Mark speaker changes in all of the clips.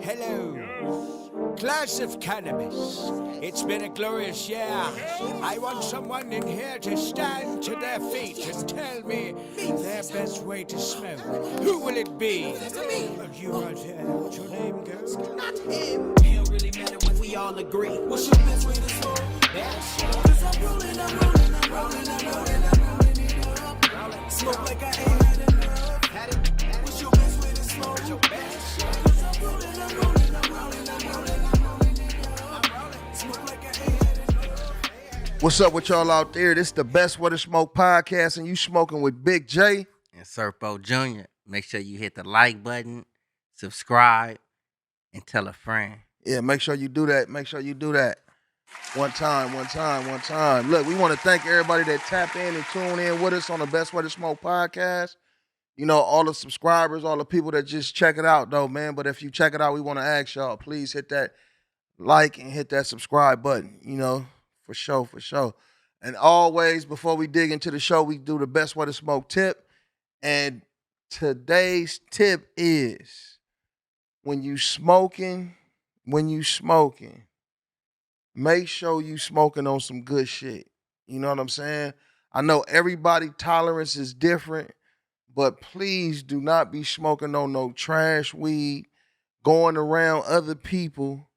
Speaker 1: Hello. Glass of cannabis. It's been a glorious year. I want someone in here to stand to their feet and tell me their best way to smoke. Who will it be? You right here. What's your name, girl?
Speaker 2: Not him. It don't really matter when we all agree. What's your best way to smoke? Cause I'm rolling it up. Smoke like I ain't had enough. What's your best way to smoke? Cause I'm rolling it up. Smoke like I ain't had enough.
Speaker 3: What's up with y'all out there? This is the Best Way to Smoke podcast, and you smoking with Big J
Speaker 4: and Serpo Jr. Make sure you hit the like button, subscribe, and tell a friend.
Speaker 3: Yeah, make sure you do that. One time. Look, we want to thank everybody that tap in and tune in with us on the Best Way to Smoke podcast. You know, all the subscribers, all the people that just check it out, though, man. But if you check it out, we want to ask y'all, please hit that like and hit that subscribe button, you know, for sure. And always, before we dig into the show, we do the Best Way to Smoke tip. And today's tip is, when you smoking, make sure you smoking on some good shit. You know what I'm saying? I know everybody tolerance is different, but please do not be smoking on no trash weed, going around other people,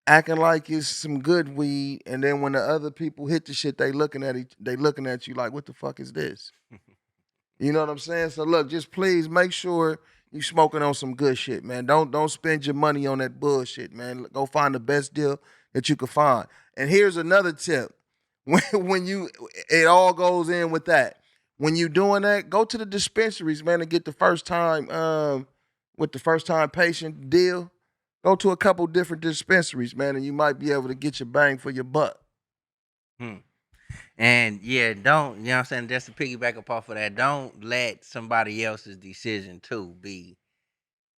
Speaker 3: acting like it's some good weed, and then when the other people hit the shit, they looking at you like, what the fuck is this? You know what I'm saying? So look, just please make sure you smoking on some good shit, man. Don't spend your money on that bullshit, man. Go find the best deal that you can find. And here's another tip. When it all goes in with that. When you doing that, go to the dispensaries, man, and get the first time patient deal. Go to a couple different dispensaries, man, and you might be able to get your bang for your buck.
Speaker 4: And yeah, don't, you know what I'm saying, just to piggyback up off of that, don't let somebody else's decision too be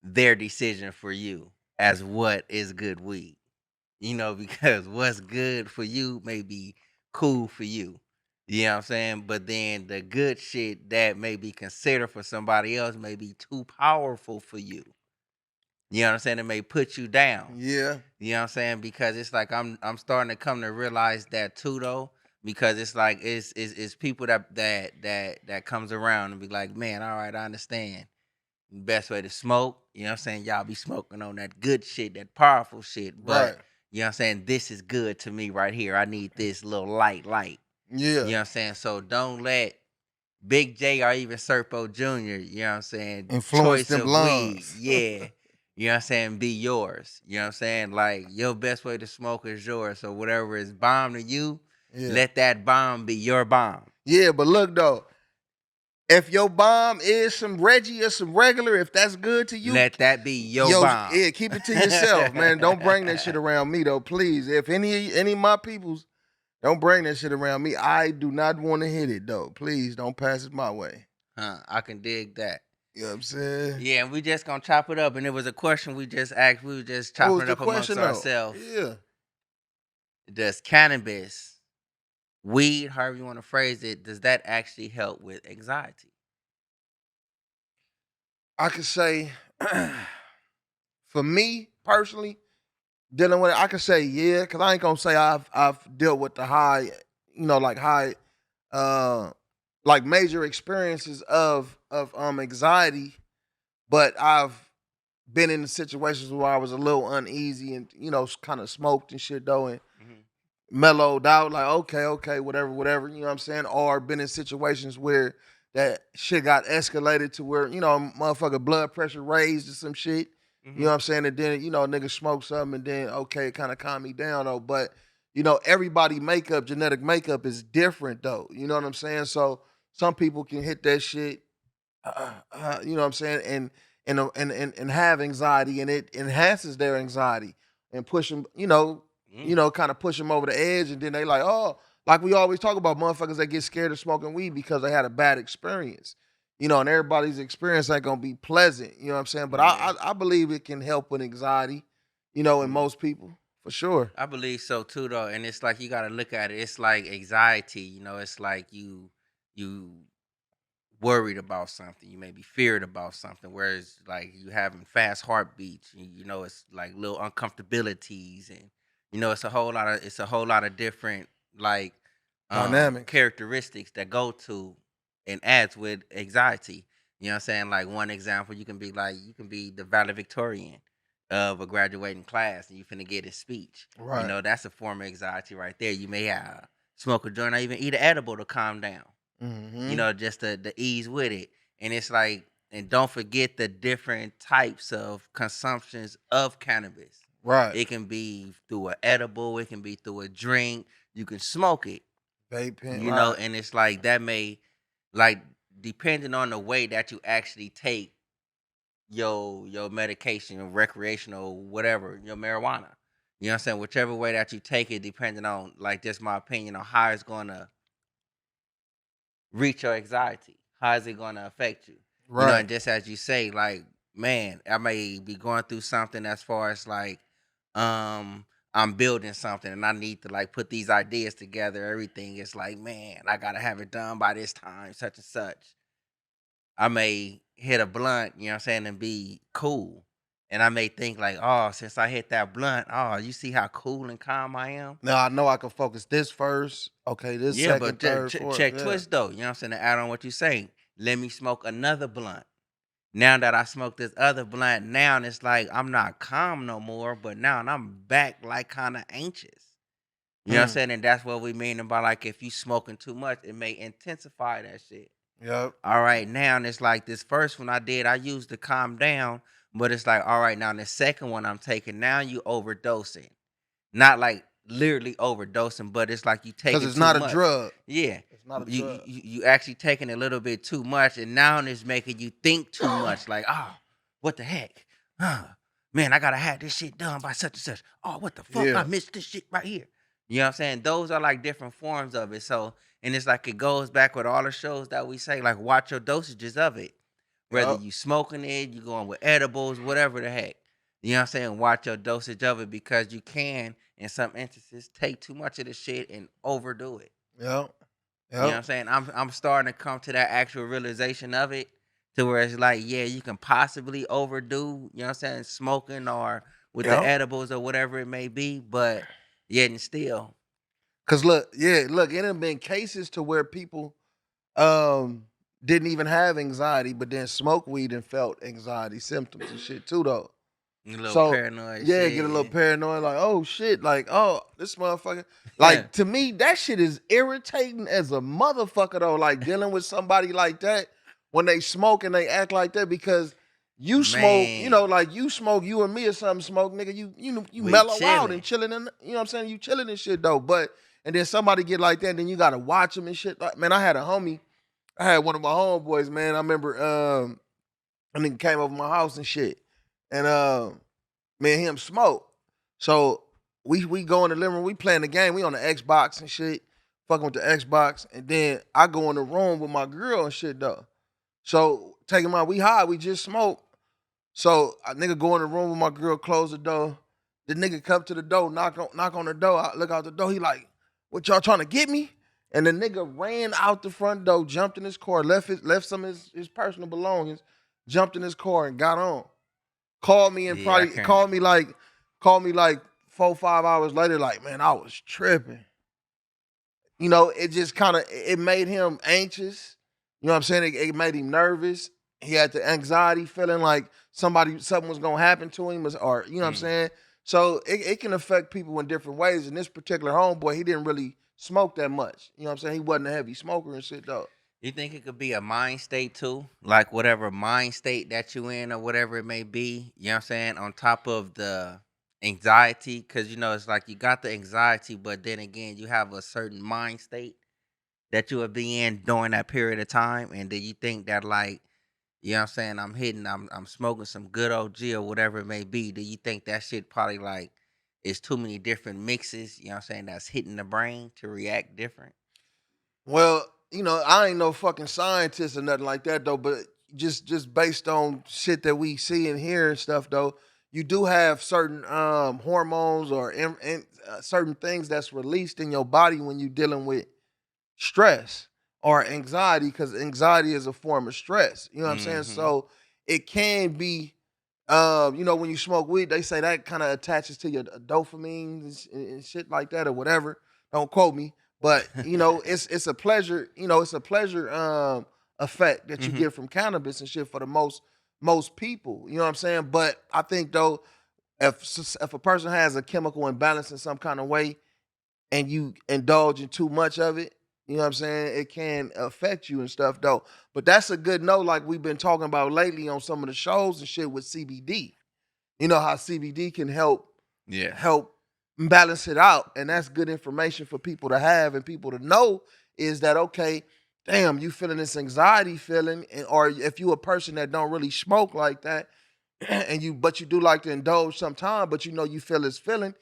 Speaker 4: their decision for you as what is good weed. You know, because what's good for you may be cool for you. You know what I'm saying? But then the good shit that may be considered for somebody else may be too powerful for you. You know what I'm saying? It may put you down.
Speaker 3: Yeah.
Speaker 4: You know what I'm saying? Because it's like I'm starting to come to realize that too, though. Because it's like it's people that comes around and be like, man, all right, I understand. Best way to smoke, you know what I'm saying? Y'all be smoking on that good shit, that powerful shit. But
Speaker 3: Right.
Speaker 4: you know what I'm saying? This is good to me right here. I need this little light.
Speaker 3: Yeah.
Speaker 4: You know what I'm saying? So don't let Big J or even Serpo Jr., you know what I'm saying,
Speaker 3: Influence
Speaker 4: choice
Speaker 3: them
Speaker 4: of
Speaker 3: lungs.
Speaker 4: weed, yeah, you know what I'm saying, be yours. You know what I'm saying? Like, your best way to smoke is yours. So whatever is bomb to you, let that bomb be your bomb.
Speaker 3: Yeah, but look, though, if your bomb is some Reggie or some regular, if that's good to you,
Speaker 4: let that be your bomb.
Speaker 3: Yeah, keep it to yourself, man. Don't bring that shit around me, though, please. If any of my peoples, don't bring that shit around me. I do not want to hit it, though. Please don't pass it my way.
Speaker 4: I can dig that.
Speaker 3: You know what I'm saying?
Speaker 4: Yeah, and we just gonna chop it up. And it was a question we just asked. We were just chopping it up amongst ourselves.
Speaker 3: Yeah.
Speaker 4: Does cannabis, weed, however you want to phrase it, does that actually help with anxiety?
Speaker 3: I could say, for me personally, dealing with it, I could say yeah, because I ain't gonna say I've dealt with the high, like major experiences of anxiety, but I've been in situations where I was a little uneasy and kind of smoked and shit though, and mellowed out, like okay, whatever, you know what I'm saying? Or been in situations where that shit got escalated to where, motherfucker blood pressure raised or some shit. You know what I'm saying? And then, nigga smoke something and then, okay, it kind of calmed me down though. But, everybody genetic makeup is different though. You know what I'm saying? So some people can hit that shit, you know what I'm saying? And have anxiety, and it enhances their anxiety and push them, kind of push them over the edge. And then they like, oh, like we always talk about motherfuckers that get scared of smoking weed because they had a bad experience. And everybody's experience ain't gonna be pleasant. You know what I'm saying? But I believe it can help with anxiety, in most people, for sure.
Speaker 4: I believe so too, though. And it's like you gotta look at it. It's like anxiety, it's like you worried about something. You may be feared about something. Whereas like you having fast heartbeats, you know, it's like little uncomfortabilities, and you know, it's a whole lot of different like
Speaker 3: Dynamics.
Speaker 4: characteristics that go to and adds with anxiety. You know what I'm saying? Like one example, you can be the valedictorian of a graduating class and you finna get a speech. You
Speaker 3: Right.
Speaker 4: know, that's a form of anxiety right there. You may smoke a joint or even eat an edible to calm down. You
Speaker 3: Mm-hmm.
Speaker 4: know, just the ease with it. And it's like, and don't forget the different types of consumptions of cannabis.
Speaker 3: Right.
Speaker 4: It can be through an edible, it can be through a drink, you can smoke it,
Speaker 3: Vaping.
Speaker 4: you know,
Speaker 3: Right.
Speaker 4: and it's like that may, like, depending on the way that you actually take your medication, recreational, whatever, your marijuana. You know what I'm saying? Whichever way that you take it, depending on, like, just my opinion on how it's gonna reach your anxiety. How is it gonna affect you? You know,
Speaker 3: Right.
Speaker 4: and just as you say, like, man, I may be going through something as far as like, I'm building something and I need to like put these ideas together. Everything is like, man, I gotta have it done by this time, such and such. I may hit a blunt, you know what I'm saying, and be cool. And I may think like, oh, since I hit that blunt, oh, you see how cool and calm I am?
Speaker 3: Now I know I can focus this first. Okay, this
Speaker 4: Yeah, but
Speaker 3: second, third, fourth.
Speaker 4: check
Speaker 3: Yeah.
Speaker 4: twist though. You know what I'm saying? To add on what you say, let me smoke another blunt. Now that I smoked this other blunt, now it's like I'm not calm no more, but now I'm back like kind of anxious. You know what I'm
Speaker 3: Mm.
Speaker 4: saying? And that's what we mean about like if you smoking too much, it may intensify that shit.
Speaker 3: Yep.
Speaker 4: All right, now it's like this first one I did, I used to calm down, but it's like, all right, now the second one I'm taking, now you overdosing. Not like literally overdosing, but it's like you
Speaker 3: Because
Speaker 4: taking
Speaker 3: it's
Speaker 4: too
Speaker 3: not a
Speaker 4: much.
Speaker 3: drug.
Speaker 4: Yeah.
Speaker 3: It's not a
Speaker 4: You, you
Speaker 3: drug.
Speaker 4: you actually taking a little bit too much, and now it's making you think too much. Like, oh, what the heck? Man, I gotta have this shit done by such and such. Oh, what the fuck? I
Speaker 3: Yeah.
Speaker 4: missed this shit right here. You know what I'm saying? Those are like different forms of it. So, and it's like it goes back with all the shows that we say, like watch your dosages of it. Whether
Speaker 3: Yep.
Speaker 4: you smoking it, you going with edibles, whatever the heck. You know what I'm saying? Watch your dosage of it because you can, in some instances, take too much of the shit and overdo it.
Speaker 3: Yep.
Speaker 4: You know what
Speaker 3: Yep.
Speaker 4: I'm saying? I'm starting to come to that actual realization of it to where it's like, yeah, you can possibly overdo, you know what I'm saying, smoking or with the
Speaker 3: Yep.
Speaker 4: edibles or whatever it may be, but yet and still.
Speaker 3: Cause look, yeah, look, it have been cases to where people didn't even have anxiety, but then smoked weed and felt anxiety symptoms and shit too though.
Speaker 4: A little
Speaker 3: So
Speaker 4: paranoid
Speaker 3: yeah, get a little
Speaker 4: shit.
Speaker 3: paranoid, like, oh shit, like, oh, this motherfucker.
Speaker 4: Yeah.
Speaker 3: Like to me, that shit is irritating as a motherfucker though. Like dealing with somebody like that when they smoke and they act like that because you smoke, you know,
Speaker 4: Man,
Speaker 3: like you smoke, you and me or something smoke, nigga. You
Speaker 4: we
Speaker 3: mellow out and
Speaker 4: chilling.
Speaker 3: chilling, and you know what I'm saying. You chilling and shit though, but and then somebody get like that, and then you gotta watch them and shit. Like man, I had a homie, I had one of my homeboys, man. I remember, a nigga came over my house and shit, and me and him smoke. So we go in the living room, we playing the game, we on the Xbox and shit, fucking with the Xbox, and then I go in the room with my girl and shit though. So taking my we high, we just smoke. So a nigga go in the room with my girl, close the door. The nigga come to the door, knock on the door. I look out the door. He like, "What y'all trying to get me?" And the nigga ran out the front door, jumped in his car, left some of his personal belongings, jumped in his car and got on. Called me and
Speaker 4: Yeah, I
Speaker 3: probably
Speaker 4: can't.
Speaker 3: called me like 4 5 hours later. Like, man, I was tripping. You know, it just kind of it made him anxious. You know what I'm saying? It made him nervous. He had the anxiety feeling like something was gonna happen to him, or you know what I'm
Speaker 4: Mm.
Speaker 3: saying? So it can affect people in different ways. And this particular homeboy, he didn't really smoke that much. You know what I'm saying? He wasn't a heavy smoker and shit though.
Speaker 4: You think it could be a mind state too? Like whatever mind state that you in or whatever it may be, you know what I'm saying? On top of the anxiety, because you know, it's like you got the anxiety, but then again, you have a certain mind state that you would be in during that period of time. And then you think that like, you know what I'm saying, I'm smoking some good OG or whatever it may be. Do you think that shit probably like is too many different mixes, you know what I'm saying, that's hitting the brain to react different?
Speaker 3: Well, you know, I ain't no fucking scientist or nothing like that though, but just based on shit that we see and hear and stuff though, you do have certain hormones or certain things that's released in your body when you're dealing with stress or anxiety, because anxiety is a form of stress. You know what I'm saying?
Speaker 4: Mm-hmm.
Speaker 3: So it can be, when you smoke weed, they say that kind of attaches to your dopamine and shit like that or whatever. Don't quote me, but it's a pleasure. It's a pleasure effect that you
Speaker 4: Mm-hmm.
Speaker 3: get from cannabis and shit for the most people. You know what I'm saying? But I think though, if a person has a chemical imbalance in some kind of way and you indulge in too much of it, you know what I'm saying? It can affect you and stuff though. But that's a good note, like we've been talking about lately on some of the shows and shit with CBD. You know how CBD can
Speaker 4: Yes.
Speaker 3: help balance it out. And that's good information for people to have and people to know, is that okay, damn, you feeling this anxiety feeling, or if you a person that don't really smoke like that, and but you do like to indulge sometime, but you feel this feeling,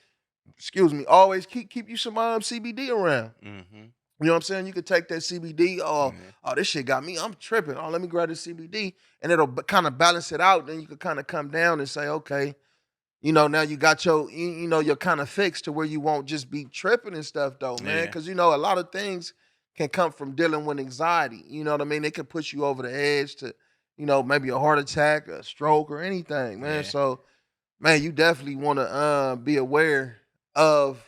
Speaker 3: excuse me, always keep you some CBD around.
Speaker 4: Mm-hmm.
Speaker 3: You know what I'm saying? You could take that CBD.
Speaker 4: Yeah.
Speaker 3: Oh, this shit got me. I'm tripping. Oh, let me grab the CBD, and it'll kind of balance it out. Then you could kind of come down and say, okay, now you got you're kind of fixed to where you won't just be tripping and stuff, though, man.
Speaker 4: Yeah.
Speaker 3: Because a lot of things can come from dealing with anxiety. You know what I mean? It could push you over the edge to, maybe a heart attack, a stroke, or anything, man.
Speaker 4: Yeah.
Speaker 3: So, man, you definitely want to be aware of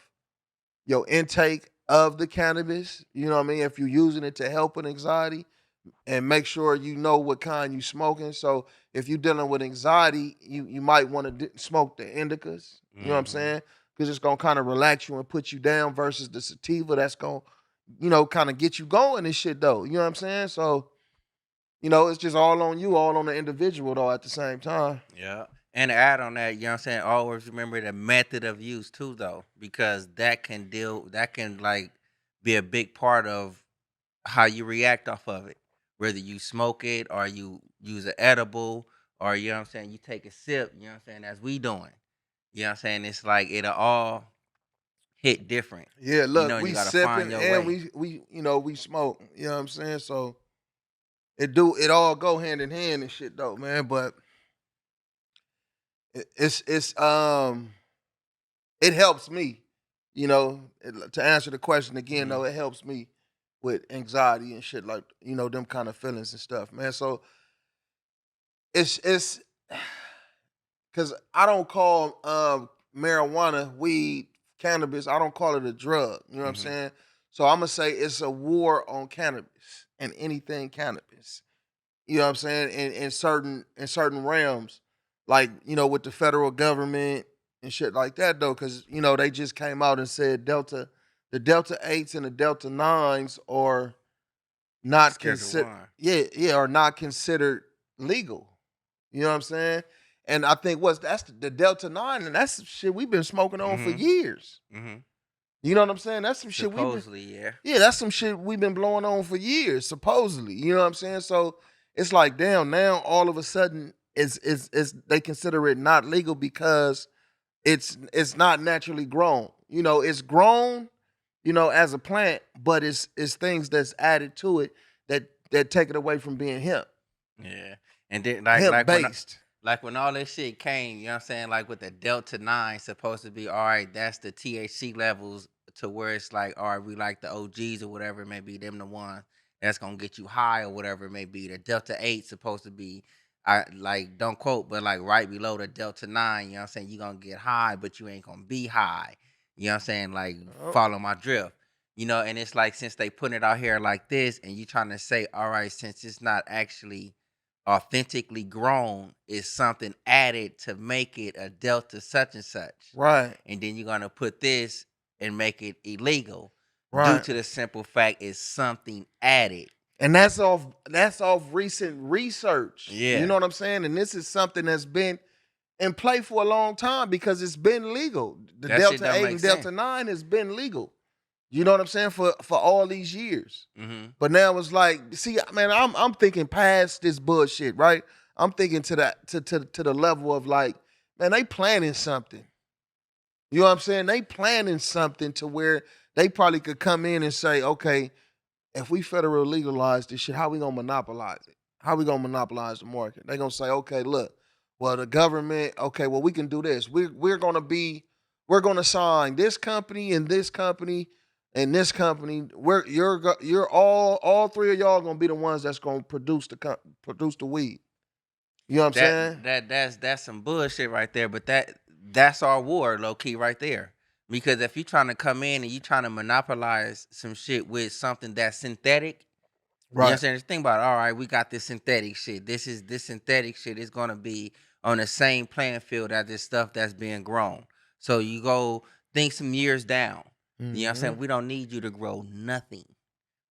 Speaker 3: your intake of the cannabis. You know what I mean? If you're using it to help with anxiety, and make sure you know what kind you smoking. So if you're dealing with anxiety, you might want to smoke the indicas. You know what I'm
Speaker 4: Mm-hmm.
Speaker 3: saying? Because it's gonna kind of relax you and put you down versus the sativa that's gonna, kind of get you going and shit though. You know what I'm saying? So it's just all on you, all on the individual though at the same time.
Speaker 4: Yeah. And to add on that, you know what I'm saying? Always remember the method of use too though, because that can like be a big part of how you react off of it. Whether you smoke it or you use an edible or you know what I'm saying, you take a sip, you know what I'm saying, as we doing. You know what I'm saying? It's like it'll all hit different.
Speaker 3: Yeah, look,
Speaker 4: And you
Speaker 3: we
Speaker 4: gotta find
Speaker 3: sipping
Speaker 4: your
Speaker 3: and
Speaker 4: way.
Speaker 3: we smoke. You know what I'm saying? So it all go hand in hand and shit though, man. But it's it helps me, to answer the question again
Speaker 4: Hmm.
Speaker 3: though, it helps me with anxiety and shit like, them kind of feelings and stuff, man. So it's because I don't call marijuana, weed, cannabis, I don't call it a drug. You know what I'm
Speaker 4: Hmm.
Speaker 3: saying? So I'm gonna say it's a war on cannabis and anything cannabis. You know what I'm saying? In certain realms, like with the federal government and shit like that though, because they just came out and said the Delta 8s and the Delta 9s are not
Speaker 4: Schedule
Speaker 3: considered,
Speaker 4: one.
Speaker 3: yeah, are not considered legal. You know what I'm saying? And I think that's the Delta 9, and that's some shit we've been smoking on for
Speaker 4: Hmm.
Speaker 3: years.
Speaker 4: Hmm.
Speaker 3: You know what I'm saying? That's some shit we've been
Speaker 4: Supposedly, yeah.
Speaker 3: yeah, that's some shit we've been blowing on for years, supposedly. You know what I'm saying? So it's like, damn, now all of a sudden it's they consider it not legal because it's not naturally grown. It's grown, as a plant, but it's things that's added to it that take it away from being
Speaker 4: Yeah. And then
Speaker 3: hemp based.
Speaker 4: like when all this shit came, you know what I'm saying? Like with the Delta 9 supposed to be all right, that's the THC levels to where it's like, all right, we like the OGs or whatever it may be, them the ones that's gonna get you high or whatever it may be. The Delta 8 supposed to be I like don't quote, but like right below the Delta 9, you know what I'm saying? You're gonna get high, but you ain't gonna be high. You know what I'm saying? Like
Speaker 3: Oh,
Speaker 4: follow my drift. And it's like since they putting it out here like this, and you trying to say, all right, since it's not actually authentically grown, is something added to make it a delta such and such,
Speaker 3: right,
Speaker 4: and then you're gonna put this and make it illegal due
Speaker 3: right.
Speaker 4: to the simple fact it's something added.
Speaker 3: And that's off recent research. You
Speaker 4: Yeah,
Speaker 3: know what I'm saying? And this is something that's been in play for a long time because it's been legal. The
Speaker 4: that shit
Speaker 3: Delta
Speaker 4: don't
Speaker 3: 8
Speaker 4: make
Speaker 3: and
Speaker 4: sense.
Speaker 3: Delta 9 has been legal. You know what I'm saying? For all these years.
Speaker 4: Hmm.
Speaker 3: But now it's like, see, man, I'm thinking past this bullshit, right? I'm thinking to that to the level of like, man, they planning something. You know what I'm saying? They planning something to where they probably could come in and say, okay, if we federal legalize this shit, how we gonna monopolize it? How we gonna monopolize the market? They gonna say, okay, look, well, the government, okay, well, we can do this. We're gonna sign this company and this company And this company, you're all three of y'all gonna be the ones that's gonna produce the weed. You know what I'm saying?
Speaker 4: That's some bullshit right there. But that's our war, low key, right there. Because if you trying to come in and you trying to monopolize some shit with something that's synthetic, you know what I'm
Speaker 3: Right.
Speaker 4: saying? Just think about it. All right, we got this synthetic shit. This synthetic shit is gonna be on the same playing field as this stuff that's being grown. So you go think some years down. You know what I'm saying? We don't need you to grow nothing.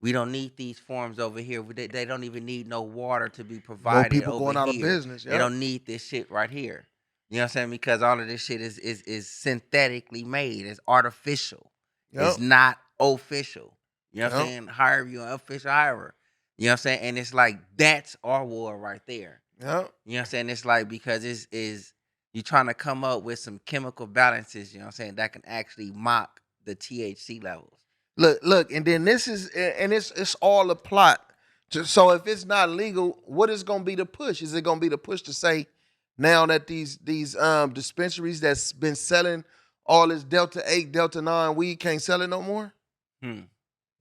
Speaker 4: We don't need these farms over here. They don't even need no water to be
Speaker 3: More
Speaker 4: provided
Speaker 3: people
Speaker 4: over
Speaker 3: going out of
Speaker 4: here.
Speaker 3: business.
Speaker 4: They
Speaker 3: Yeah.
Speaker 4: don't need this shit right here. You know what I'm saying? Because all of this shit is synthetically made. It's artificial. It's
Speaker 3: Yep.
Speaker 4: not official. You know what I'm
Speaker 3: Yep.
Speaker 4: saying? Hire you an official hirer. You know what I'm saying? And it's like that's our war right there.
Speaker 3: Yep.
Speaker 4: You know what I'm saying? It's like because it's you trying to come up with some chemical balances, you know what I'm saying, that can actually mock the THC levels.
Speaker 3: Look, and then it's all a plot. So if it's not legal, what is gonna be the push? Is it gonna be the push to say now that these dispensaries that's been selling all this Delta 8, Delta 9 weed can't sell it no more?
Speaker 4: Hmm.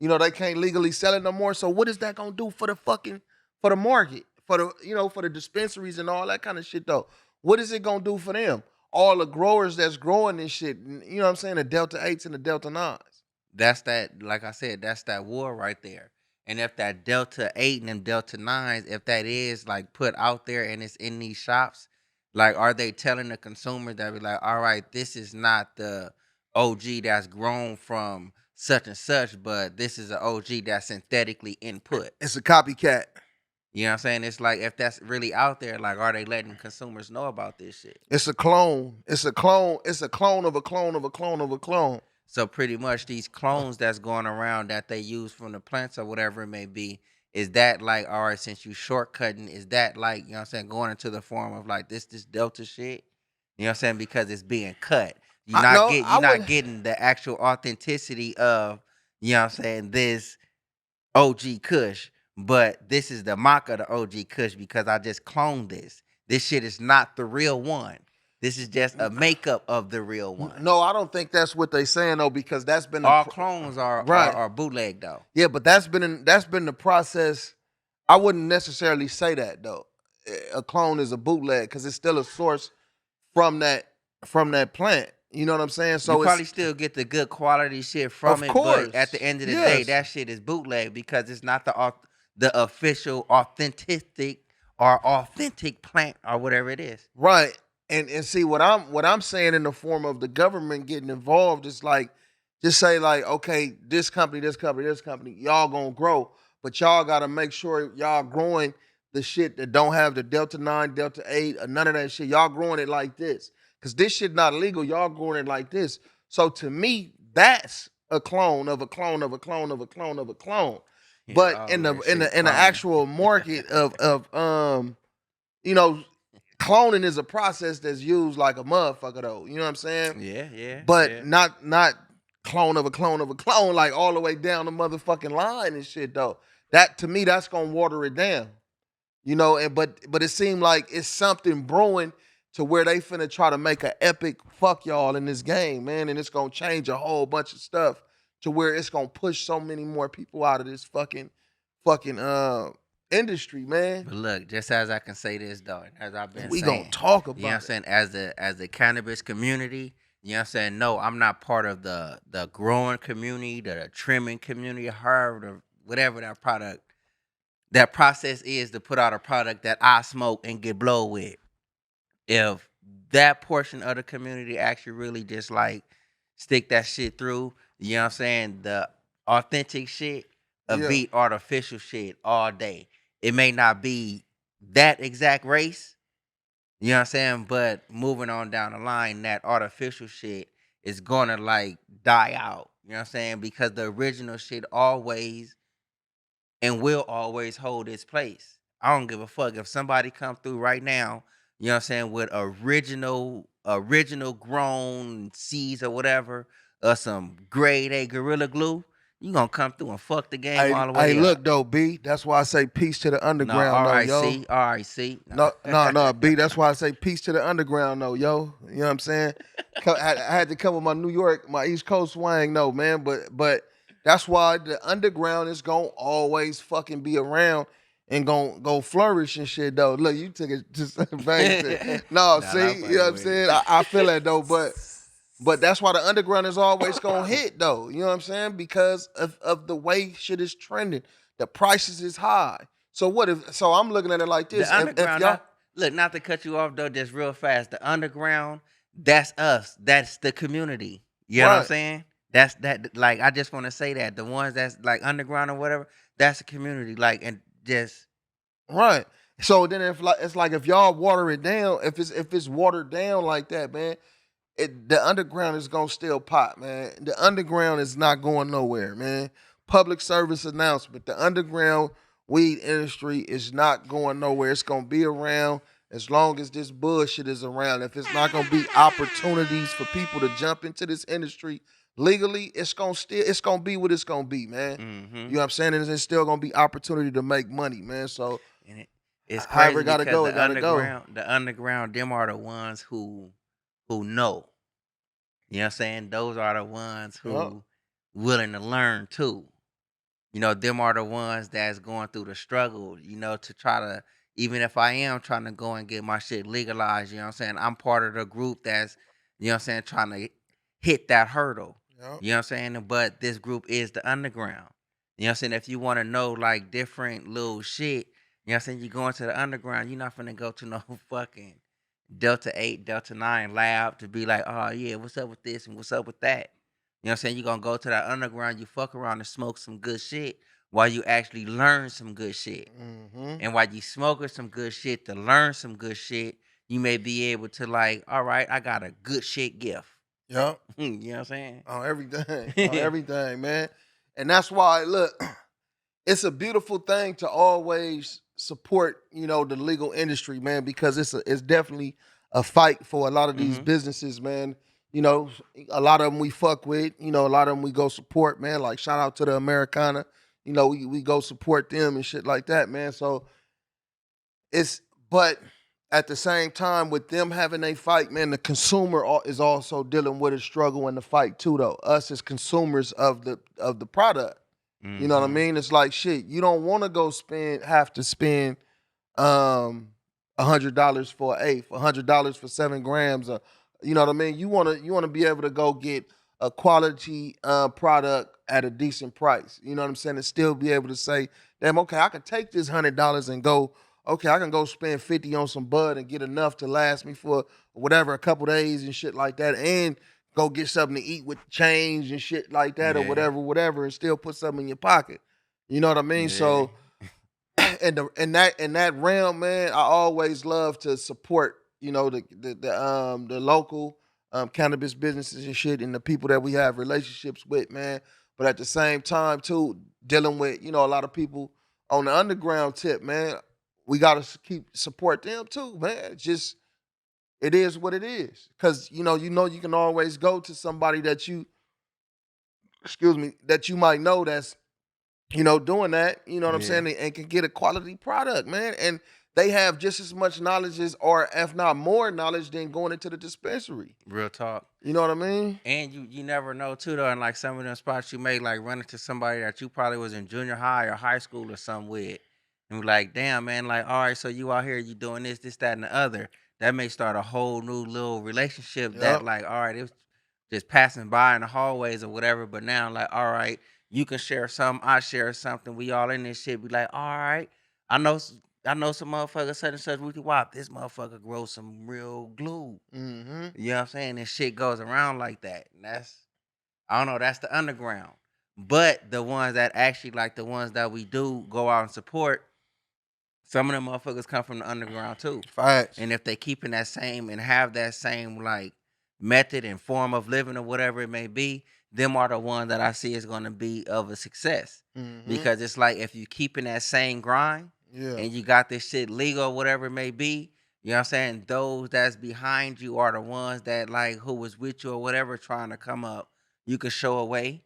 Speaker 3: You know, they can't legally sell it no more. So what is that gonna do for the market, for the dispensaries and all that kind of shit though? What is it gonna do for them? All the growers that's growing this shit, you know what I'm saying? The Delta 8s and the Delta 9s.
Speaker 4: That's that, like I said, that's that war right there. And if that Delta 8 and them Delta 9s, if that is like put out there and it's in these shops, like are they telling the consumer that be like, all right, this is not the OG that's grown from such and such, but this is an OG that's synthetically input.
Speaker 3: It's a copycat.
Speaker 4: You know what I'm saying? It's like if that's really out there, like are they letting consumers know about this shit?
Speaker 3: It's a clone. It's a clone. It's a clone of a clone of a clone of a clone.
Speaker 4: So pretty much these clones that's going around that they use from the plants or whatever it may be, is that like, all right, since you shortcutting, is that like, you know what I'm saying, going into the form of like this Delta shit? You know what I'm saying? Because it's being cut. You're not getting the actual authenticity of, you know what I'm saying, this OG Kush, but this is the mock of the OG Kush because I just cloned this. This shit is not the real one. This is just a makeup of the real one.
Speaker 3: No, I don't think that's what they saying though, because that's been
Speaker 4: All clones
Speaker 3: right.
Speaker 4: are bootleg though.
Speaker 3: Yeah, but that's been the process. I wouldn't necessarily say that though. A clone is a bootleg because it's still a source from that plant. You know what I'm saying? So
Speaker 4: you probably still get the good quality shit from it,
Speaker 3: course.
Speaker 4: but at the end of the day, that shit is bootleg because it's not the official authentic plant or whatever it is.
Speaker 3: Right. And see what I'm saying in the form of the government getting involved is like, just say like, okay, this company, y'all gonna grow, but y'all gotta make sure y'all growing the shit that don't have the Delta 9, Delta 8, or none of that shit. Y'all growing it like this. Cause this shit not legal. Y'all growing it like this. So to me, that's a clone of a clone of a clone of a clone of a clone.
Speaker 4: Yeah,
Speaker 3: But in the actual market of you know, cloning is a process that's used like a motherfucker though. You know what I'm saying?
Speaker 4: Yeah.
Speaker 3: But not clone of a clone of a clone, like all the way down the motherfucking line and shit though. That to me, that's gonna water it down. You know, and but it seemed like it's something brewing to where they finna try to make an epic fuck y'all in this game, man, and it's gonna change a whole bunch of stuff to where it's gonna push so many more people out of this fucking industry, man.
Speaker 4: But look, just as I can say this though, as I've been
Speaker 3: We
Speaker 4: saying,
Speaker 3: gonna talk about
Speaker 4: you know what I'm saying, as the cannabis community, you know what I'm saying, no, I'm not part of the growing community, the trimming community, however, whatever that process is to put out a product that I smoke and get blow with. If that portion of the community actually really just like stick that shit through, you know what I'm saying, the authentic shit, beat artificial shit all day. It may not be that exact race, you know what I'm saying, but moving on down the line, that artificial shit is gonna like die out, you know what I'm saying, because the original shit always and will always hold its place. I don't give a fuck if somebody come through right now, you know what I'm saying, with original grown seeds or whatever, or some grade A Gorilla Glue, you gonna come through and fuck the game all the way
Speaker 3: Hey,
Speaker 4: up.
Speaker 3: look though, B. That's why I say peace to the underground, though, yo.
Speaker 4: RIC.
Speaker 3: No, B. That's why I say peace to the underground, though, yo. You know what I'm saying? I had to come with my New York, my East Coast swang, though, man. But That's why the underground is gonna always fucking be around and gonna go flourish and shit though. Look, you took it to some vague shit. No,
Speaker 4: Nah, I'm
Speaker 3: see, you know
Speaker 4: fucking
Speaker 3: what I'm
Speaker 4: with
Speaker 3: saying?
Speaker 4: it.
Speaker 3: I feel that though, but that's why the underground is always gonna hit though. You know what I'm saying? Because of the way shit is trending. The prices is high. So what if so I'm looking at it like this.
Speaker 4: The
Speaker 3: If
Speaker 4: underground,
Speaker 3: y'all
Speaker 4: not to cut you off though, just real fast. The underground, that's us. That's the community. You know what I'm
Speaker 3: right,
Speaker 4: saying? That's that. Like, I just want to say that the ones that's like underground or whatever, that's the community. Like, and just
Speaker 3: right. So then if like it's like if y'all water it down, if it's watered down like that, man, the underground is gonna still pop, man. The underground is not going nowhere, man. Public service announcement: the underground weed industry is not going nowhere. It's gonna be around as long as this bullshit is around. If it's not gonna be opportunities for people to jump into this industry legally, it's gonna be what it's gonna be, man.
Speaker 4: mm-hmm.
Speaker 3: You know what I'm saying? And it's still gonna be opportunity to make money, man. So
Speaker 4: And it's
Speaker 3: however
Speaker 4: crazy
Speaker 3: it gotta
Speaker 4: because
Speaker 3: go, it gotta go.
Speaker 4: the underground, them are the ones who know. You know what I'm saying? Those are the ones
Speaker 3: Yup.
Speaker 4: who willing to learn too. You know, them are the ones that's going through the struggle, you know, to try to, even if I am trying to go and get my shit legalized, you know what I'm saying? I'm part of the group that's, you know what I'm saying, trying to hit that hurdle.
Speaker 3: Yup.
Speaker 4: You know what I'm saying? But this group is the underground. You know what I'm saying? If you want to know like different little shit, you know what I'm saying? You go into the underground, you're not finna go to no fucking Delta 8, Delta 9 lab to be like, oh yeah, what's up with this and what's up with that? You know what I'm saying? You're gonna go to that underground, you fuck around and smoke some good shit while you actually learn some good shit.
Speaker 3: Mm-hmm.
Speaker 4: And while you smoking some good shit to learn some good shit, you may be able to like, all right, I got a good shit gift.
Speaker 3: Yup.
Speaker 4: You know what I'm saying?
Speaker 3: On everything, man. And that's why, look, it's a beautiful thing to always support, the legal industry, man, because it's definitely a fight for a lot of these
Speaker 4: Mm-hmm.
Speaker 3: businesses, man. You know, a lot of them we fuck with, a lot of them we go support, man. Like shout out to the Americana, we go support them and shit like that, man. So but at the same time, with them having a fight, man, the consumer is also dealing with a struggle in the fight too, though. Us as consumers of the product, you know what I
Speaker 4: Mm-hmm.
Speaker 3: mean? It's like shit. You don't want to have to spend $100 for an eighth, $100 for 7 grams, or you know what I mean. You wanna be able to go get a quality product at a decent price. You know what I'm saying? And still be able to say, damn, okay, I can take this $100 and go. Okay, I can go spend 50 on some bud and get enough to last me for whatever a couple days and shit like that, and go get something to eat with change and shit like that or
Speaker 4: Yeah.
Speaker 3: whatever, and still put something in your pocket. You know what I mean?
Speaker 4: Yeah.
Speaker 3: So in that realm, man, I always love to support, the local cannabis businesses and shit and the people that we have relationships with, man. But at the same time, too, dealing with, a lot of people on the underground tip, man, we gotta keep support them too, man. It is what it is. Cause you can always go to somebody that that you might know that's doing that, you know what I'm
Speaker 4: Yeah.
Speaker 3: saying, and can get a quality product, man. And they have just as much knowledge as, or if not more knowledge than going into the dispensary.
Speaker 4: Real talk.
Speaker 3: You know what I mean?
Speaker 4: And you never know too though, and like some of them spots you may like run into somebody that you probably was in junior high or high school or something with. And be like, damn man, like, all right, so you out here, you doing this, that, and the other. That may start a whole new little relationship that
Speaker 3: Yep.
Speaker 4: like, all right, it was just passing by in the hallways or whatever. But now like, all right, you can share something, I share something, we all in this shit. Be like, all right, I know I know some motherfucker such and such Ruthie Wop. This motherfucker grows some real glue.
Speaker 3: Mm-hmm.
Speaker 4: You know what I'm saying? And shit goes around like that. And I don't know, that's the underground. But the ones that actually like the ones that we do go out and support, some of them motherfuckers come from the underground too.
Speaker 3: Facts.
Speaker 4: And if they keeping that same and have that same like method and form of living or whatever it may be, them are the ones that I see is gonna be of a success.
Speaker 3: Mm-hmm.
Speaker 4: Because it's like if you keeping that same grind
Speaker 3: Yeah.
Speaker 4: and you got this shit legal, whatever it may be, you know what I'm saying? Those that's behind you are the ones that like who was with you or whatever trying to come up. You can show a way.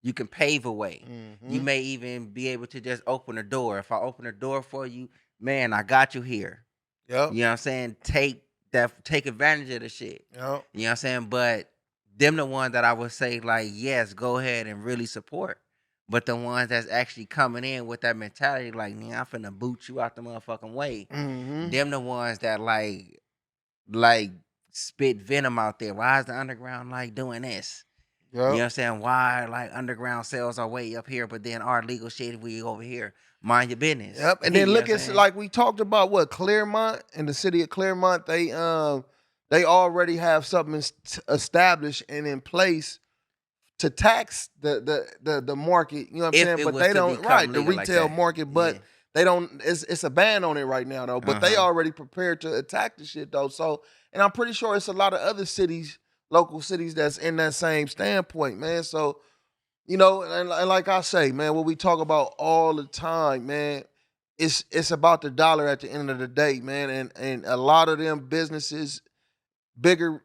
Speaker 4: You can pave a way. You
Speaker 3: Mm-hmm.
Speaker 4: may even be able to just open a door. If I open a door for you, man, I got you here.
Speaker 3: Yep.
Speaker 4: You know what I'm saying? Take advantage of the shit.
Speaker 3: Yep.
Speaker 4: You know what I'm saying? But them the ones that I would say, like, yes, go ahead and really support. But the ones that's actually coming in with that mentality, like, man, I'm finna boot you out the motherfucking way.
Speaker 3: Mm-hmm.
Speaker 4: Them the ones that like spit venom out there. Why is the underground like doing this? You know what I'm saying? Why like underground sales are way up here, but then our legal shit we over here. Mind your business.
Speaker 3: Yep. And
Speaker 4: You
Speaker 3: then
Speaker 4: know
Speaker 3: look
Speaker 4: what I'm
Speaker 3: at
Speaker 4: saying?
Speaker 3: like we talked about what Claremont in the city of Claremont, they already have something established and in place to tax the market, you know what I'm
Speaker 4: If
Speaker 3: saying?
Speaker 4: it
Speaker 3: But
Speaker 4: was
Speaker 3: they
Speaker 4: to
Speaker 3: don't
Speaker 4: become
Speaker 3: the
Speaker 4: legal like
Speaker 3: retail
Speaker 4: that.
Speaker 3: market,
Speaker 4: Yeah.
Speaker 3: but they don't it's a ban on it right now though. But they
Speaker 4: Uh-huh.
Speaker 3: already prepared to attack the shit though. So and I'm pretty sure it's a lot of other cities, local cities that's in that same standpoint, man. So, you know, and like I say, man, what we talk about all the time, man, it's about the dollar at the end of the day, man. And a lot of them businesses, bigger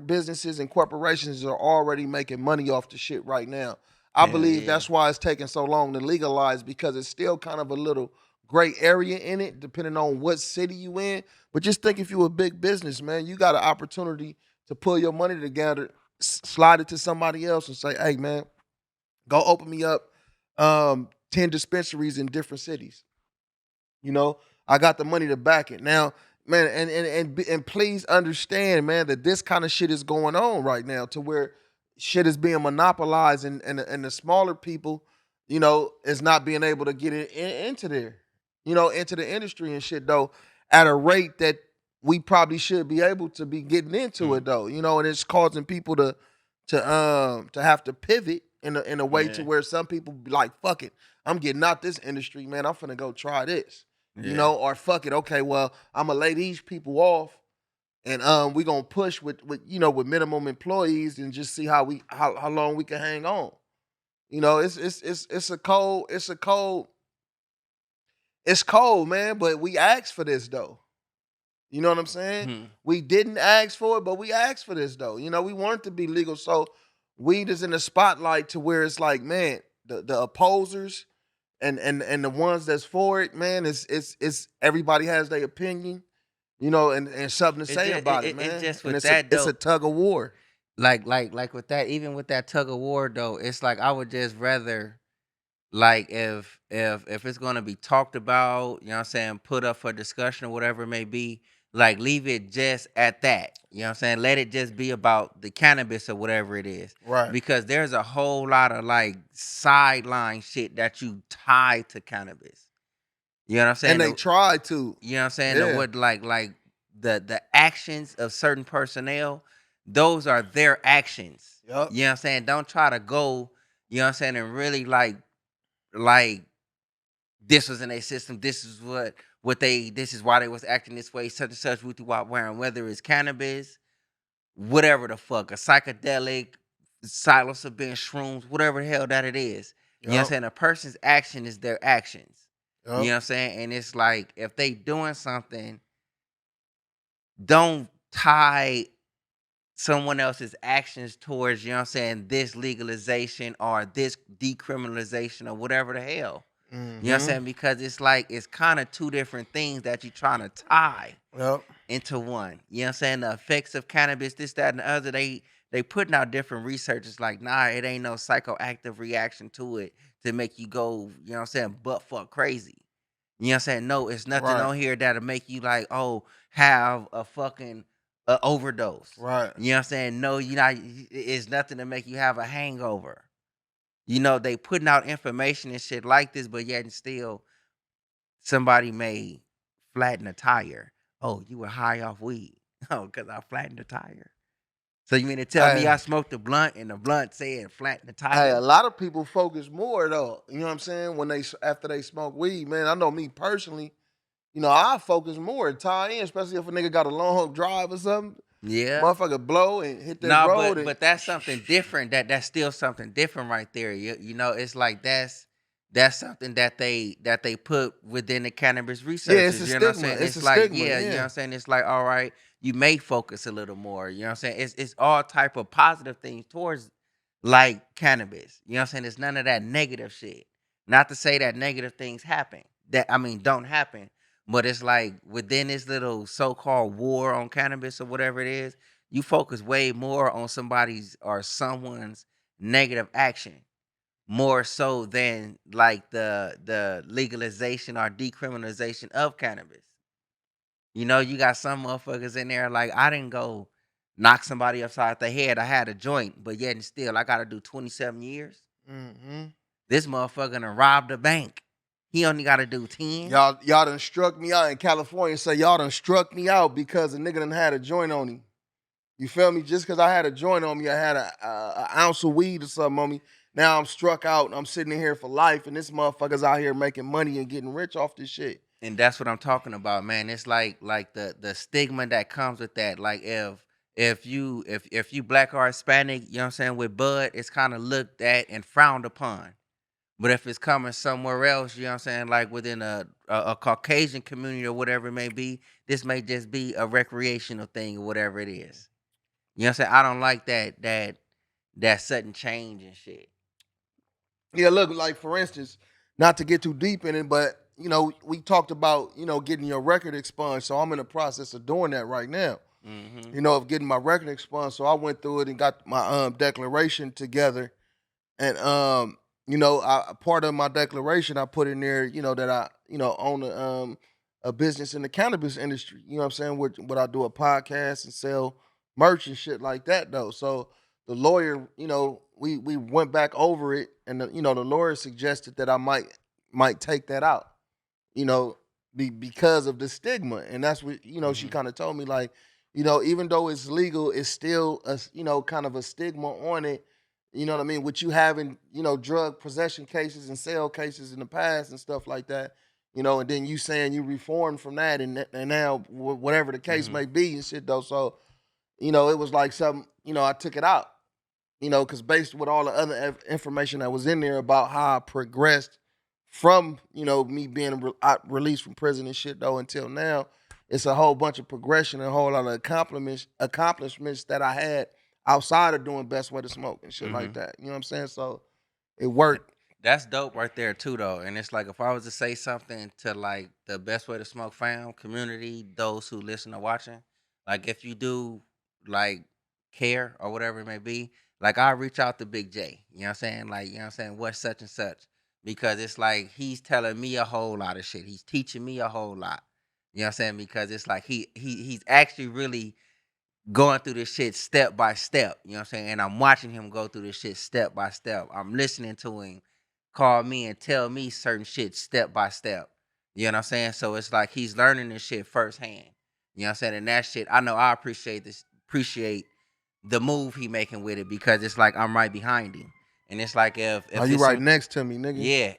Speaker 3: businesses and corporations are already making money off the shit right now. I
Speaker 4: Hell
Speaker 3: believe
Speaker 4: yeah.
Speaker 3: that's why it's taking so long to legalize, because it's still kind of a little gray area in it, depending on what city you in. But just think, if you a big business, man, you got an opportunity to pull your money together, slide it to somebody else, and say, "Hey, man, go open me up 10 dispensaries in different cities." You know, I got the money to back it. Now, man, and please understand, man, that this kind of shit is going on right now, to where shit is being monopolized, and the smaller people, you know, is not being able to get into there, you know, into the industry and shit though, at a rate that we probably should be able to be getting into it though, you know, and it's causing people to have to pivot in a way to
Speaker 4: Yeah.
Speaker 3: where some people be like, fuck it, I'm getting out this industry, man. I'm finna go try this. You
Speaker 4: Yeah.
Speaker 3: know, or fuck it, okay, well, I'm gonna lay these people off, and we gonna push with you know, with minimum employees, and just see how long we can hang on. You know, it's cold, man. But we asked for this though. You know what I'm saying?
Speaker 4: Hmm.
Speaker 3: We didn't ask for it, but we asked for this though. You know, we want it to be legal. So weed is in the spotlight, to where it's like, man, the opposers and the ones that's for it, man, it's everybody has their opinion, you know, and something to
Speaker 4: It
Speaker 3: say
Speaker 4: just
Speaker 3: about it,
Speaker 4: it's
Speaker 3: man.
Speaker 4: just
Speaker 3: And
Speaker 4: with
Speaker 3: it's a
Speaker 4: that
Speaker 3: it's
Speaker 4: though.
Speaker 3: a tug of war.
Speaker 4: Like with that, even with that tug of war though, it's like I would just rather, like, if it's gonna be talked about, you know what I'm saying, put up for discussion or whatever it may be, like leave it just at that. You know what I'm saying? Let it just be about the cannabis or whatever it is.
Speaker 3: Right.
Speaker 4: Because there's a whole lot of like sideline shit that you tie to cannabis. You know what I'm saying?
Speaker 3: And they try to.
Speaker 4: You know what I'm saying? The
Speaker 3: Yeah.
Speaker 4: what like the actions of certain personnel, those are their actions.
Speaker 3: Yep.
Speaker 4: You know what I'm saying? Don't try to go, you know what I'm saying, and really like this was in a system, this is what they, this is why they was acting this way, such and such, with wearing, whether it's cannabis, whatever the fuck, a psychedelic, psilocybin, shrooms, whatever the hell that it is. You know what I'm
Speaker 3: Yep.
Speaker 4: saying? A person's action is their actions. You know
Speaker 3: Yep.
Speaker 4: what I'm saying? And it's like, if they doing something, don't tie someone else's actions towards, you know what I'm saying, this legalization or this decriminalization or whatever the hell. You know what I'm
Speaker 3: Mm-hmm.
Speaker 4: saying? Because it's like, it's kind of two different things that you're trying to tie
Speaker 3: Yep.
Speaker 4: into one. You know what I'm saying? The effects of cannabis, this, that, and the other, they putting out different research. It's like, nah, it ain't no psychoactive reaction to it to make you go, you know what I'm saying, butt fuck crazy. You know what I'm saying? No, it's nothing
Speaker 3: Right.
Speaker 4: on here that'll make you like, oh, have a fucking overdose.
Speaker 3: Right.
Speaker 4: You know what I'm saying? No, you not. It's nothing to make you have a hangover. You know, they putting out information and shit like this, but yet and still somebody may flatten a tire. Oh, you were high off weed. Oh, because I flattened the tire. So you mean to tell me
Speaker 3: Hey,
Speaker 4: I smoked a blunt and the blunt said flatten the
Speaker 3: hey, a
Speaker 4: tire?
Speaker 3: lot of people focus more though. You know what I'm saying? When they after they smoke weed, man. I know me personally. You know, I focus more and tie in, especially if a nigga got a long drive or something.
Speaker 4: Yeah.
Speaker 3: Motherfucker blow and hit that
Speaker 4: No,
Speaker 3: road and
Speaker 4: but that's something different. That's still something different right there. You know, it's like that's something that they put within the cannabis
Speaker 3: yeah, it's
Speaker 4: researchers.
Speaker 3: a
Speaker 4: You know what I'm
Speaker 3: stigma.
Speaker 4: saying?
Speaker 3: It's
Speaker 4: It's
Speaker 3: a
Speaker 4: like,
Speaker 3: stigma.
Speaker 4: yeah, you know what
Speaker 3: Yeah.
Speaker 4: I'm saying? It's like, all right, you may focus a little more. You know what I'm saying? It's all type of positive things towards like cannabis. You know what I'm saying? It's none of that negative shit. Not to say that negative things happen. That, I mean, don't happen. But it's like within this little so-called war on cannabis or whatever it is, you focus way more on somebody's or someone's negative action more so than like the legalization or decriminalization of cannabis. You know, you got some motherfuckers in there like I didn't go knock somebody upside the head. I had a joint, but yet and still I gotta do 27 years.
Speaker 3: Mm-hmm.
Speaker 4: This motherfucker done robbed a bank. He only gotta do 10.
Speaker 3: Y'all done struck me out in California. Say y'all done struck me out because a nigga done had a joint on him. You feel me? Just because I had a joint on me, I had a ounce of weed or something on me. Now I'm struck out and I'm sitting in here for life, and this motherfucker's out here making money and getting rich off this shit.
Speaker 4: And that's what I'm talking about, man. It's like the stigma that comes with that. Like if you black or Hispanic, you know what I'm saying, with bud, it's kind of looked at and frowned upon. But if it's coming somewhere else, you know what I'm saying, like within a Caucasian community or whatever it may be, this may just be a recreational thing or whatever it is. You know what I'm saying? I don't like that sudden change and shit.
Speaker 3: Yeah, look, like for instance, not to get too deep in it, but we talked about getting your record expunged. So I'm in the process of doing that right now.
Speaker 4: Mm-hmm.
Speaker 3: Of getting my record expunged. So I went through it and got my declaration together. And part of my declaration I put in there, that I, own a business in the cannabis industry. You know what I'm saying? What I do a podcast and sell merch and shit like that though. So the lawyer, we went back over it, and the lawyer suggested that I might take that out, because of the stigma, and that's what she
Speaker 4: Mm-hmm.
Speaker 3: kind of told me, like, even though it's legal, it's still a kind of a stigma on it. You know what I mean? With you having, drug possession cases and sale cases in the past and stuff like that, and then you saying you reformed from that, and now whatever the case
Speaker 4: Mm-hmm.
Speaker 3: may be and shit though. So, it was like something, I took it out, because based with all the other information that was in there about how I progressed from, me being released from prison and shit though until now, it's a whole bunch of progression and a whole lot of accomplishments that I had outside of doing Best Way to Smoke and shit like
Speaker 4: Mm-hmm.
Speaker 3: that. You know what I'm saying? So it worked.
Speaker 4: That's dope right there too, though. And it's like if I was to say something to like the Best Way to Smoke fam community, those who listen or watching, like if you do like care or whatever it may be, like I reach out to Big J. You know what I'm saying? Like, you know what I'm saying, what's such and such. Because it's like he's telling me a whole lot of shit. He's teaching me a whole lot. You know what I'm saying? Because it's like he's actually really going through this shit step by step. You know what I'm saying? And I'm watching him go through this shit step by step. I'm listening to him call me and tell me certain shit step by step. You know what I'm saying? So it's like he's learning this shit firsthand. You know what I'm saying? And that shit, I know I appreciate the move he making with it, because it's like I'm right behind him. And it's like if
Speaker 3: Are you
Speaker 4: it's
Speaker 3: right next to me, nigga?
Speaker 4: yeah,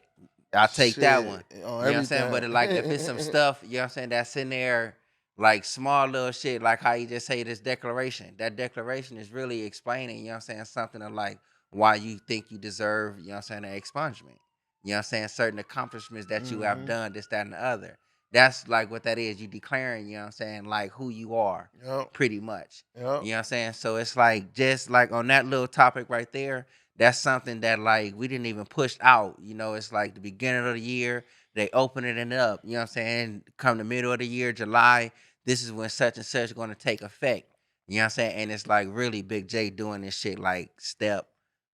Speaker 4: I'll take that one.
Speaker 3: Shit,
Speaker 4: You
Speaker 3: on
Speaker 4: know what I'm saying? But
Speaker 3: everything.
Speaker 4: like if it's some stuff, you know what I'm saying, that's in there, like small little shit, like how you just say this declaration. That declaration is really explaining, you know what I'm saying, something of like why you think you deserve, you know what I'm saying, an expungement. You know what I'm saying? Certain accomplishments that you have done, this, that, and the other. That's like what that is. You declaring, you know what I'm saying, like who you are,
Speaker 3: Yep.
Speaker 4: pretty much.
Speaker 3: Yep.
Speaker 4: You know what I'm saying? So it's like just like on that little topic right there, that's something that like we didn't even push out. You know, it's like the beginning of the year, they opening it up. You know what I'm saying? Come the middle of the year, July, this is when such and such is going to take effect. You know what I'm saying? And it's like really Big J doing this shit like step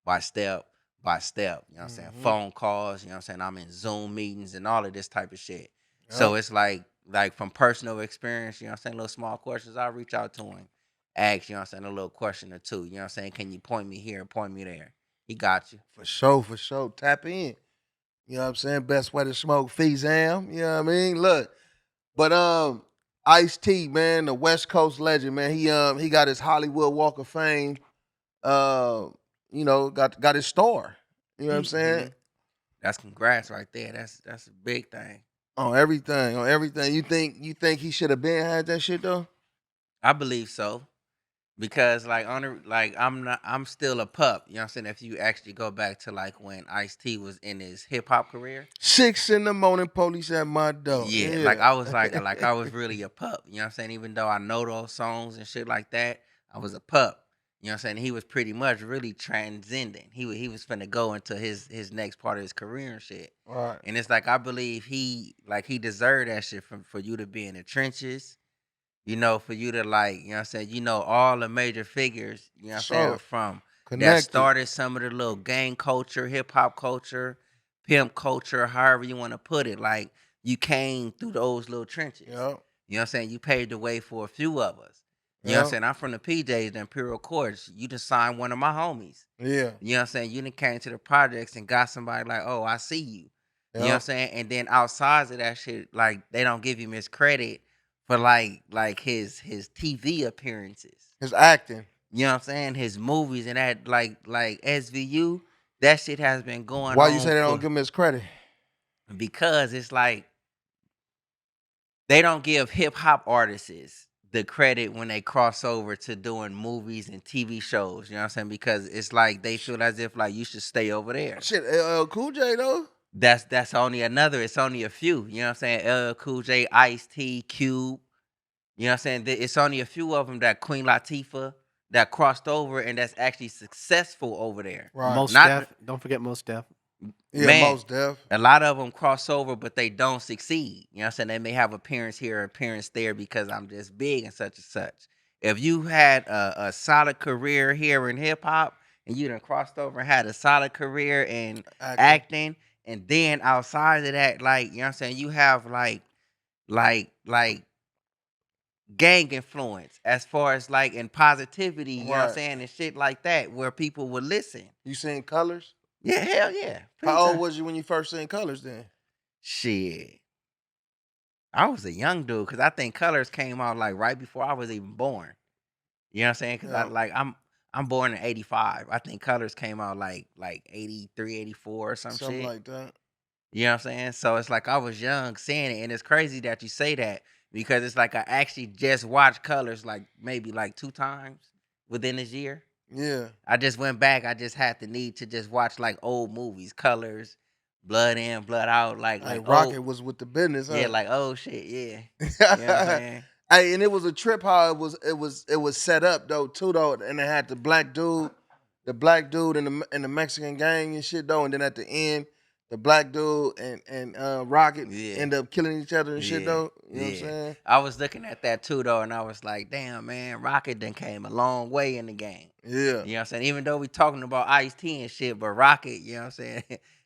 Speaker 4: by step by step. You know what I'm saying? Phone calls, you know what I'm saying? I'm in Zoom meetings and all of this type of shit. So
Speaker 3: Yep.
Speaker 4: it's like from personal experience, you know what I'm saying? Little small questions, I'll reach out to him. Ask, you know what I'm saying, a little question or two. You know what I'm saying? Can you point me here, point me there? He got you.
Speaker 3: For sure, for sure. Tap in. You know what I'm saying? Best Way to Smoke, Fezam. You know what I mean? Look. But Ice-T, man, the West Coast legend, man. He got his Hollywood Walk of Fame. Uh, got his star. You know what I'm saying?
Speaker 4: Mhm. That's congrats right there. That's a big thing.
Speaker 3: On everything, on everything. You think he should have been had that shit though?
Speaker 4: I believe so. Because like I'm still a pup. You know what I'm saying? If you actually go back to like when Ice T was in his hip hop career.
Speaker 3: 6 in the morning, police at my door.
Speaker 4: Yeah, like
Speaker 3: Yeah.
Speaker 4: I was like I was really a pup. You know what I'm saying? Even though I know those songs and shit like that, I was a pup. You know what I'm saying? He was pretty much really transcending. He was finna go into his next part of his career and shit.
Speaker 3: Right.
Speaker 4: And it's like I believe he deserved that shit for you to be in the trenches. You know, for you to like, you know what I'm saying, all the major figures, you know what I'm saying,
Speaker 3: Sure.
Speaker 4: from
Speaker 3: Connected.
Speaker 4: started some of the little gang culture, hip hop culture, pimp culture, however you want to put it. Like you came through those little trenches.
Speaker 3: Yep.
Speaker 4: You know what I'm saying? You paved the way for a few of us. You know what I'm
Speaker 3: Yep.
Speaker 4: saying? I'm from the PJs, the Imperial Courts. You just signed one of my homies.
Speaker 3: Yeah.
Speaker 4: You know what I'm saying? You done came to the projects and got somebody like, oh, I see you. You know what I'm
Speaker 3: Yep.
Speaker 4: saying? And then outside of that shit, like they don't give him his credit for like his TV appearances.
Speaker 3: His acting.
Speaker 4: You know what I'm saying? His movies and that like SVU, that shit has been going
Speaker 3: Why
Speaker 4: on.
Speaker 3: you say they don't give him his credit?
Speaker 4: Because it's like they don't give hip hop artists the credit when they cross over to doing movies and TV shows. You know what I'm saying? Because it's like they feel as if like you should stay over there.
Speaker 3: Shit, LL Cool J though.
Speaker 4: That's only another. It's only a few. You know what I'm saying? LL Cool J, Ice-T, Cube. You know what I'm saying? It's only a few of them that Queen Latifah that crossed over and that's actually successful over there.
Speaker 3: Right.
Speaker 5: Most
Speaker 4: Not-
Speaker 5: Def. Don't forget Most Def.
Speaker 3: Yeah,
Speaker 4: Man,
Speaker 3: most def.
Speaker 4: A lot of them cross over, but they don't succeed. You know what I'm saying? They may have appearance here, appearance there because I'm just big and such. If you had a solid career here in hip hop and you done crossed over and had a solid career in acting, and then outside of that, like, you know what I'm saying, you have like gang influence as far as like in positivity, you know what I'm
Speaker 3: Right.
Speaker 4: saying, and shit like that where people would listen.
Speaker 3: You seen Colors?
Speaker 4: Yeah, hell yeah.
Speaker 3: How old was you when you first seen Colors then?
Speaker 4: Shit. I was a young dude because I think Colors came out like right before I was even born. You know what I'm saying? Because
Speaker 3: Yeah.
Speaker 4: I'm born in 85. I think Colors came out like 83, 84 or some
Speaker 3: Something
Speaker 4: shit.
Speaker 3: like that.
Speaker 4: You know what I'm saying? So it's like I was young seeing it, and it's crazy that you say that because it's like I actually just watched Colors like maybe like 2 times within this year.
Speaker 3: Yeah.
Speaker 4: I just went back. I just had the need to just watch like old movies, Colors, Blood In, Blood Out, like
Speaker 3: Rocket was with the business, huh?
Speaker 4: yeah, like oh shit, yeah. You know what I'm saying?
Speaker 3: Hey, and it was a trip how it was set up though too though, and it had the black dude and the Mexican gang and shit though, and then at the end, the black dude and Rocket end up killing each other and shit though. You know what I'm saying?
Speaker 4: I was looking at that too though, and I was like, damn man, Rocket done came a long way in the game.
Speaker 3: Yeah.
Speaker 4: You know what I'm saying? Even though we talking about Ice-T and shit, but Rocket, you know what I'm saying?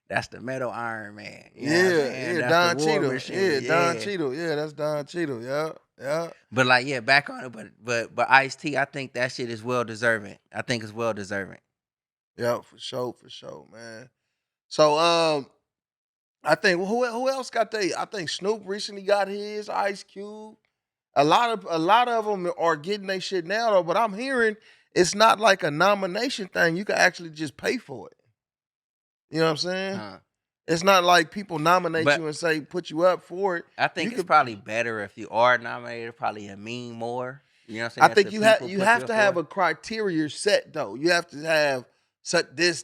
Speaker 4: That's the metal Iron Man. You know what I'm saying?
Speaker 3: Yeah,
Speaker 4: That's
Speaker 3: Don
Speaker 4: the war
Speaker 3: Cheadle.
Speaker 4: machine.
Speaker 3: Don Cheadle. Yeah, that's Don Cheadle. Yeah.
Speaker 4: But like, yeah, back on it. But Ice-T, I think that shit is well deserving. I think it's well deserving.
Speaker 3: Yeah, for sure, man. So I think who else got they? I think Snoop recently got his. Ice Cube. A lot of them are getting their shit now though. But I'm hearing it's not like a nomination thing. You can actually just pay for it. You know what I'm saying? It's not like people nominate you and say put you up for it.
Speaker 4: I think it's probably better if you are nominated. Probably a mean more. You know what I'm saying?
Speaker 3: I think you have to have a criteria set though. You have to have this,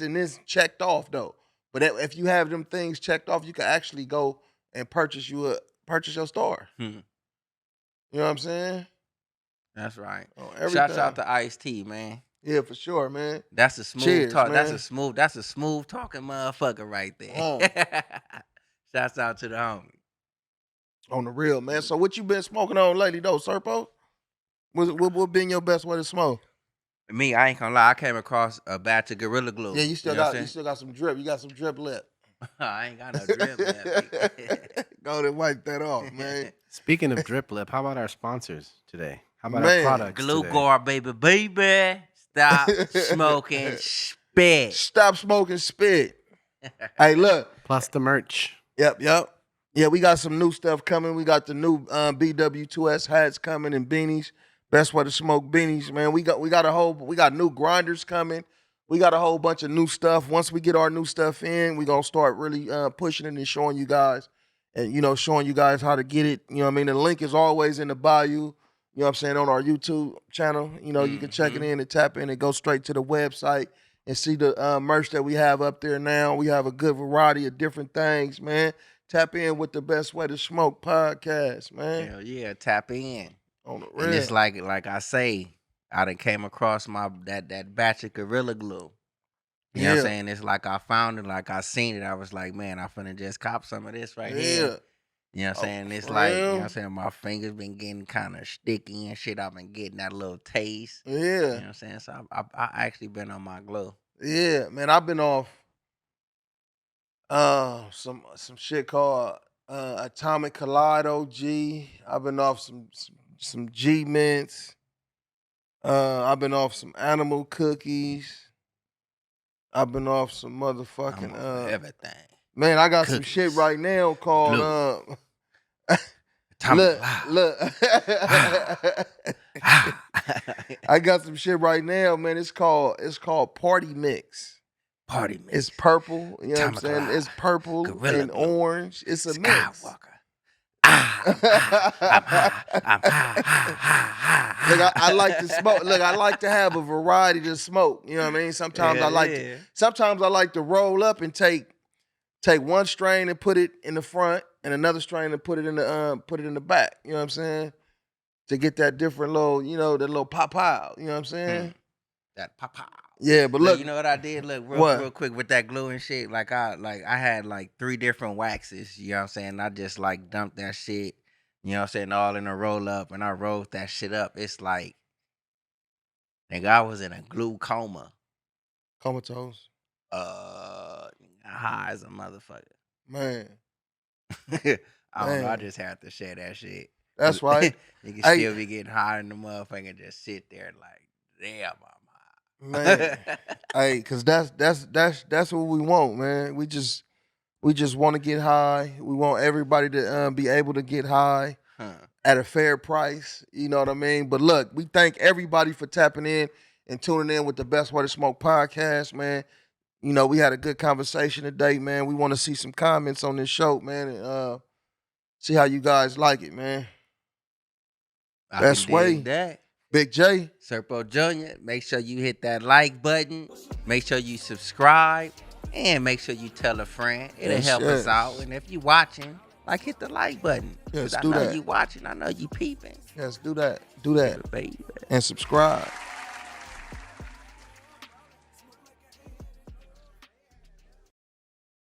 Speaker 3: and this checked off though. But if you have them things checked off, you can actually go and purchase your star. You know what I'm saying?
Speaker 4: That's right.
Speaker 3: Shouts
Speaker 4: out to Ice-T, man.
Speaker 3: Yeah, for sure, man.
Speaker 4: That's a smooth
Speaker 3: Cheers,
Speaker 4: talk.
Speaker 3: man.
Speaker 4: That's a smooth talking motherfucker right there. Shouts out to the homie.
Speaker 3: On the real, man. So what you been smoking on lately though, Serpo? What been your best way to smoke?
Speaker 4: Me, I ain't gonna lie. I came across a batch of Gorilla Glue.
Speaker 3: Yeah, you still got some drip. You got some drip left.
Speaker 4: I ain't got no drip left.
Speaker 3: Go ahead and wipe that off, man.
Speaker 5: Speaking of drip lip, how about our sponsors today? How about
Speaker 3: Man.
Speaker 5: our products
Speaker 4: Glue
Speaker 5: today?
Speaker 4: Guard, baby. Stop smoking spit.
Speaker 3: Stop smoking spit. Hey, look.
Speaker 5: Plus the merch.
Speaker 3: Yep. Yeah, we got some new stuff coming. We got the new BW2S hats coming and beanies. Best way to smoke beanies, man. We got new grinders coming. We got a whole bunch of new stuff. Once we get our new stuff in, we're gonna start really pushing it and showing you guys showing you guys how to get it. You know what I mean? The link is always in the bio. You know what I'm saying, on our YouTube channel. You know, you can check it in and tap in and go straight to the website and see the merch that we have up there now. We have a good variety of different things, man. Tap in with the Best Way to Smoke podcast, man.
Speaker 4: Hell yeah, tap in.
Speaker 3: On the real.
Speaker 4: And it's like I say, I done came across that batch of Gorilla Glue. You know what I'm saying? It's like I found it, like I seen it. I was like, man, I'm finna just cop some of this right here. You know what I'm saying? It's
Speaker 3: for
Speaker 4: like, you know
Speaker 3: real?
Speaker 4: what I'm saying? My fingers been getting kind of sticky and shit. I've been getting that little taste. You know
Speaker 3: Yeah,
Speaker 4: what I'm saying? So I actually been on my glow.
Speaker 3: yeah, man. I've been off some shit called Atomic Collide OG. I've been off some G mints. I've been off some animal cookies. I've been off some
Speaker 4: I'm
Speaker 3: motherfucking
Speaker 4: off of everything.
Speaker 3: man. I got some shit
Speaker 4: Cookies.
Speaker 3: right now called
Speaker 4: Glue.
Speaker 3: look,
Speaker 4: Atomic
Speaker 3: look.
Speaker 4: Ah.
Speaker 3: I got some shit right now, man. It's called Party Mix.
Speaker 4: Party mix.
Speaker 3: It's purple, you know what I'm
Speaker 4: Atomic
Speaker 3: saying? It's
Speaker 4: Collide.
Speaker 3: purple
Speaker 4: Gorilla
Speaker 3: and
Speaker 4: Glue.
Speaker 3: orange. It's a mix.
Speaker 4: Skywalker. I'm high. I'm high.
Speaker 3: Look, I like to smoke. Look, I like to have a variety to smoke. You know what I mean? Sometimes
Speaker 4: Yeah,
Speaker 3: I like
Speaker 4: yeah.
Speaker 3: sometimes I like to roll up and take one strain and put it in the front and another strain and put it in the back. You know what I'm saying? To get that different little, you know, that little pop out. You know what I'm saying?
Speaker 4: That papa.
Speaker 3: Yeah, but look,
Speaker 4: you know what I did? Look,
Speaker 3: what?
Speaker 4: real quick with that glue and shit. I had like 3 different waxes. You know what I'm saying? I just like dumped that shit. You know what I'm saying? All in a roll up, and I rolled that shit up. It's like, nigga, I was in a glue coma.
Speaker 3: Comatose.
Speaker 4: High as a motherfucker.
Speaker 3: Man.
Speaker 4: I don't know. I
Speaker 3: Man.
Speaker 4: just had to share that shit.
Speaker 3: That's right.
Speaker 4: Nigga
Speaker 3: Hey.
Speaker 4: still be getting high in the motherfucker and just sit there like, damn, I'm high.
Speaker 3: Man. Hey, cause that's what we want, man. We just want to get high. We want everybody to be able to get high at a fair price. You know what I mean? But look, we thank everybody for tapping in and tuning in with the Best Way to Smoke podcast, man. You know, we had a good conversation today, man. We want to see some comments on this show, man, and see how you guys like it, man. Best way.
Speaker 4: That.
Speaker 3: Big J.
Speaker 4: Serpo Jr., make sure you hit that like button. Make sure you subscribe. And make sure you tell a friend. It'll help us out. And if you watching, like, hit the like button.
Speaker 3: Yes,
Speaker 4: I
Speaker 3: do
Speaker 4: know
Speaker 3: that.
Speaker 4: you watching. I know you peeping.
Speaker 3: Yes, do that. Do that.
Speaker 4: Yeah, baby.
Speaker 3: And subscribe.